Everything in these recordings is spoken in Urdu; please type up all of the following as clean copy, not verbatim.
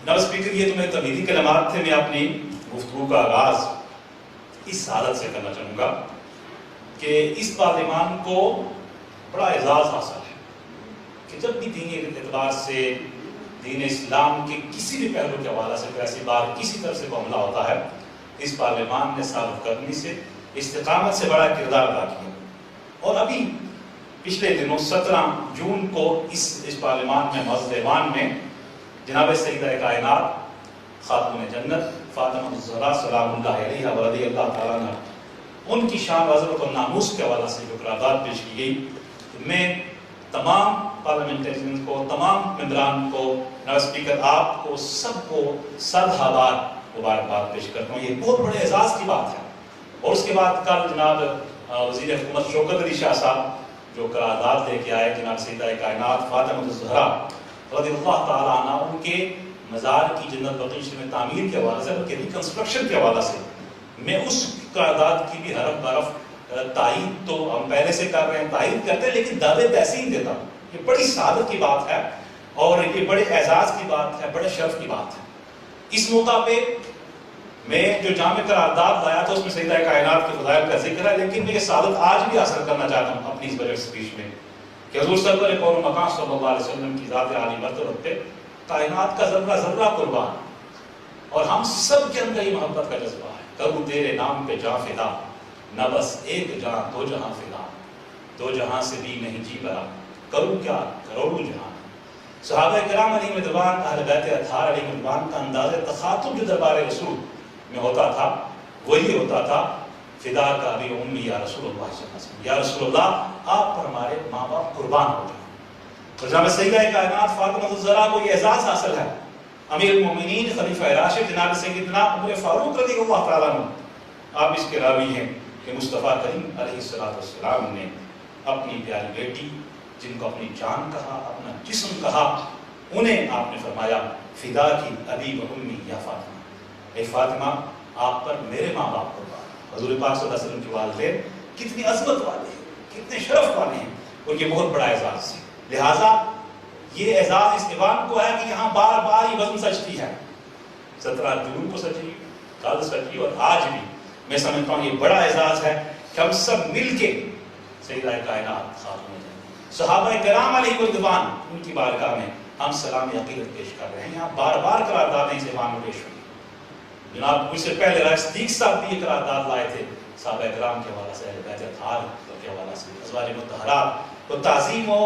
جناب اسپیکر، یہ تو میرے تمہیدی کلمات تھے. میں اپنی گفتگو کا آغاز اس سعادت سے کرنا چاہوں گا کہ اس پارلیمان کو بڑا اعزاز حاصل ہے کہ جب بھی دینی اعتبار سے دین اسلام کے کسی بھی پہلو کے حوالے سے کوئی ایسی بات کسی طرف سے معاملہ ہوتا ہے، اس پارلیمان نے ثابت قدمی سے استقامت سے بڑا کردار ادا کیا. اور ابھی پچھلے دنوں 17 جون کو اس پارلیمان میں معزز ایوان میں جناب سیدہ کائنات خاتون جنت فاطمہ الزہرا سلام اللہ علیہا و رضی اللہ تعالیٰ عنہا ان کی شان و عظمت و ناموس کے حوالے سے جو قرارداد پیش کی گئی، میں تمام پارلیمنٹیرین کو، تمام ممبران کو، جناب اسپیکر آپ کو سب کو صدہزار مبارکباد پیش کرتا ہوں. یہ بہت بڑے اعزاز کی بات ہے. اور اس کے بعد کل جناب وزیر حکومت شوکت علی شاہ صاحب جو قرارداد لے کے آئے جناب سیدہ کائنات فاطمہ الزہرا رضی اللہ تعالیٰ عنہ ان کے مزار کی جنت بقیع میں تعمیر کے حوالے سے، بلکہ ریکنسٹرکشن کے حوالے سے میں اس قرارداد کی بھی حرف برف تائید تو ہم پہلے سے کر رہے ہیں، تائید کرتے ہیں، لیکن دعوے تحسین دیتا ہوں. یہ بڑی سعادت کی بات ہے اور یہ بڑے اعزاز کی بات ہے، بڑے شرف کی بات ہے. اس موقع پہ میں جو جامع قرارداد لایا تھا اس میں سیدہ کائنات کے فضائل کا ذکر ہے، لیکن میں یہ سعادت آج بھی حاصل کرنا چاہتا ہوں اپنی اس بجٹ سپیچ میں کہ حضور سرور کون و مکان صلی اللہ علیہ وسلم کی ذات عالی مرتبت پہ کائنات کا ذرہ ذرہ قربان، اور ہم سب کے اندر یہ محبت کا جذبہ ہے. کروں تیرے نام پہ جاں فدا، نہ بس ایک جہاں دو جہاں فدا، دو جہاں سے بھی نہیں جی بھرا، کروں کیا کروڑوں جہاں. صحابہ کرام علیہ مردوان، اہل بیت اطہار علیہ مردوان کا انداز تخاطب جو دربار رسول میں ہوتا تھا وہی ہوتا تھا فدا کا ابی امی یا رسول اللہ صلی اللہ علیہ وسلم، یا رسول اللہ آپ پر ہمارے ماں باپ قربان ہو گئے. تو جناب سیدہ کائنات فاطمہ الزہرا کو یہ اعزاز حاصل ہے. امیر المومنین خلیفہ راشد جناب سیدنا عمر فاروق رضی اللہ تعالیٰ عنہ آپ اس کے راوی ہیں کہ مصطفیٰ کریم علیہ السلام نے اپنی پیاری بیٹی جن کو اپنی جان کہا، اپنا جسم کہا، انہیں آپ نے فرمایا فدا کی ابی و امی یا فاطمہ، اے فاطمہ آپ پر میرے ماں باپ قربان. حضور پاک صلی اللہ علیہ وسلم کے والدین کتنی عظمت والے ہیں، کتنے شرف والے ہیں، اور یہ بہت بڑا اعزاز ہے. لہٰذا یہ اعزاز اس ایوان کو ہے کہ یہاں بار بار یہ بزم سجتی ہے. 17 جون کو سجی، کل سجی، اور آج بھی. میں سمجھتا ہوں یہ بڑا اعزاز ہے کہ ہم سب مل کے سیدہ کائنات خاتون صحابہ کرام علیہ رضوان ان کی بارگاہ میں ہم سلام عقیدت پیش کر رہے ہیں. یہاں بار بار قراردادیں اس ایوان میں پیش ہوئی. جناب مجھ سے پہلے رائے صدیق صاحب بھی یہ قرارداد لائے تھے صحابہ کرام کے حوالے سے، اہل بیت اطہار کے حوالے سے، ازواج مطہرات کو تعظیم و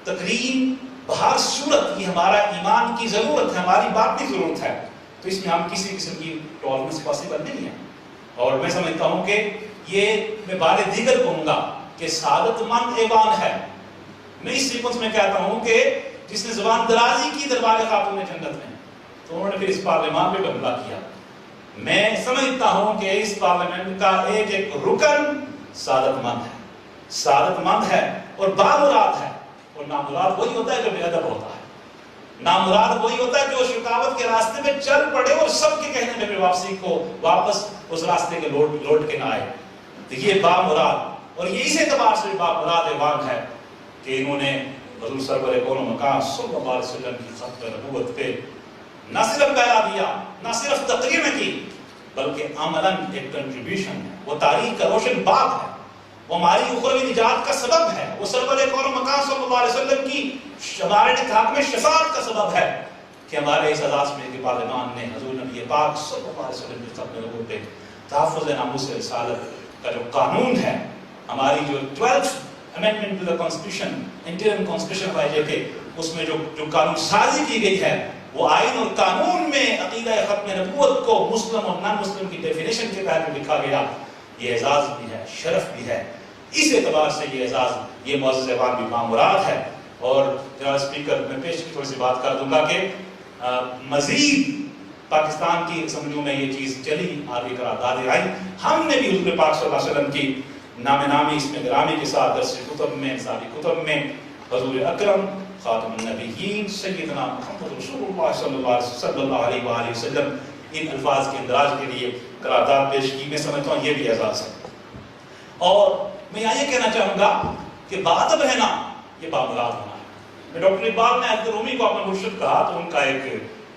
تکریم بہر صورت. یہ ہمارا ایمان کی ضرورت ہے، ہماری باطنی ضرورت ہے. تو اس میں ہم کسی قسم کی ٹالرنس پاسبل نہیں ہے. اور میں سمجھتا ہوں کہ یہ میں بار دیگر کہوں گا کہ سعادت مند ایوان ہے. میں اس سیکوینس میں کہتا ہوں کہ جس نے زبان درازی کی دربار خاتون جنت میں، تو انہوں نے پھر اس پارلیمان میں حملہ کیا. میں سمجھتا ہوں کہ اس پارلیمنٹ کا ایک ایک رکن سعادت مند ہے، سعادت مند ہے اور بامراد ہے. اور نامراد وہی ہوتا ہے جو بے ادب ہوتا ہے. نامراد وہی ہوتا ہے جو شکاوت کے راستے میں چل پڑے اور سب کے کہنے میں پھر واپسی کو واپس اس راستے کے لوٹ کے نہ آئے. یہ بامراد، اور یہ اس اعتبار سے بامراد ایوان ہے کہ انہوں نے حضور سرور کون و مکان صلی اللہ علیہ وسلم کی خط نبوت پہ نہ صرف پہلا دیا، نہ صرف تقریر میں کی، بلکہ عملاً ایک کنٹریبیوشن ہے. وہ تاریخ کا روشن باب ہے، وہ ہماری اخروی نجات کا سبب ہے. وہ سرور کون و مکان صلی اللہ علیہ وسلم کی ہمارے نکاح میں شفاعت کا سبب ہے کہ ہمارے اس اعزاز میں کہ پارلیمان نے حضور نبی پاک صلی اللہ علیہ وسلم کی خط نبوت پہ تحفظ ناموس رسالت کا جو قانون ہے، ہماری جو 12th amendment to the constitution، interim constitution آئی جے، اس میں جو قانون سازی کی گئی ہے، وہ آئین اور قانون میں عقیدہ ختم نبوت کو مسلم اور نان مسلم کی ڈیفینیشن کے تحت لکھا گیا. یہ اعزاز بھی ہے، شرف بھی ہے. اس اعتبار سے یہ اعزاز، یہ معزز ایوان بھی بامراد ہے. اور جناب اسپیکر میں پیش کی تھوڑی سی بات کر دوں گا کہ مزید پاکستان کی اسمبلیوں میں یہ چیز چلی، آگے قراردادیں آئی. ہم نے بھی حضور پاک صلی اللہ علیہ وسلم کی نام نامی اس میں گرامی کے ساتھ درس کتب میں، نصابی کتب میں حضور اکرم خاتم النبیین سیدنا محمد رسول اللہ صلی اللہ علیہ وآلہ وسلم ان الفاظ کے اندراج کے لیے قرارداد پیش کی. میں سمجھتا ہوں یہ بھی اعزاز ہے. اور میں یہاں یہ کہنا چاہوں گا کہ باادب رہنا یہ بامراد ہونا ہے. میں ڈاکٹر اقبال نے عبد الرومی کو اپنا مرشد کہا تو ان کا ایک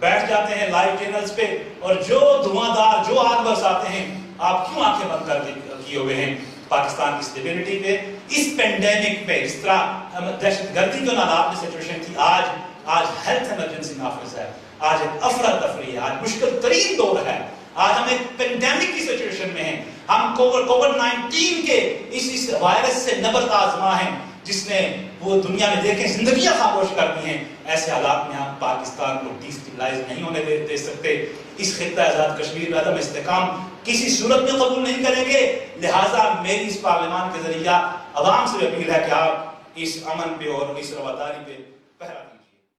بیٹھ جاتے ہیں لائیو چینلز پہ اور جو دھواں دار جو آگ برساتے ہیں، آپ کیوں آنکھیں بند کر کیے ہوئے ہیں پاکستان کی اسٹیبلٹی پہ، اس پینڈیمک پہ، اس طرح دہشت گردی جو نالاب میں سچویشن تھی، آج ہیلتھ ایمرجنسی نافذ ہے، آج ایک افراتفری ہے، آج مشکل ترین دور ہے، آج ہم ایک پینڈیمک کی سچویشن میں ہیں، ہم کووڈ-19 کے اس وائرس سے نبرد آزما ہیں جس نے وہ دنیا میں دیکھیں زندگیاں خاموش کر دی ہیں۔ ایسے حالات میں ہم پاکستان کو ڈیسٹیبلائز نہیں ہونے دے سکتے۔ اس خطہ آزاد کشمیر میں عدم استحکام کسی صورت میں قبول نہیں کریں گے، لہٰذا میری اس پارلیمان کے ذریعہ عوام سے اپیل ہے کہ آپ اس امن پہ اور اس رواداری پہ پہرا دیں۔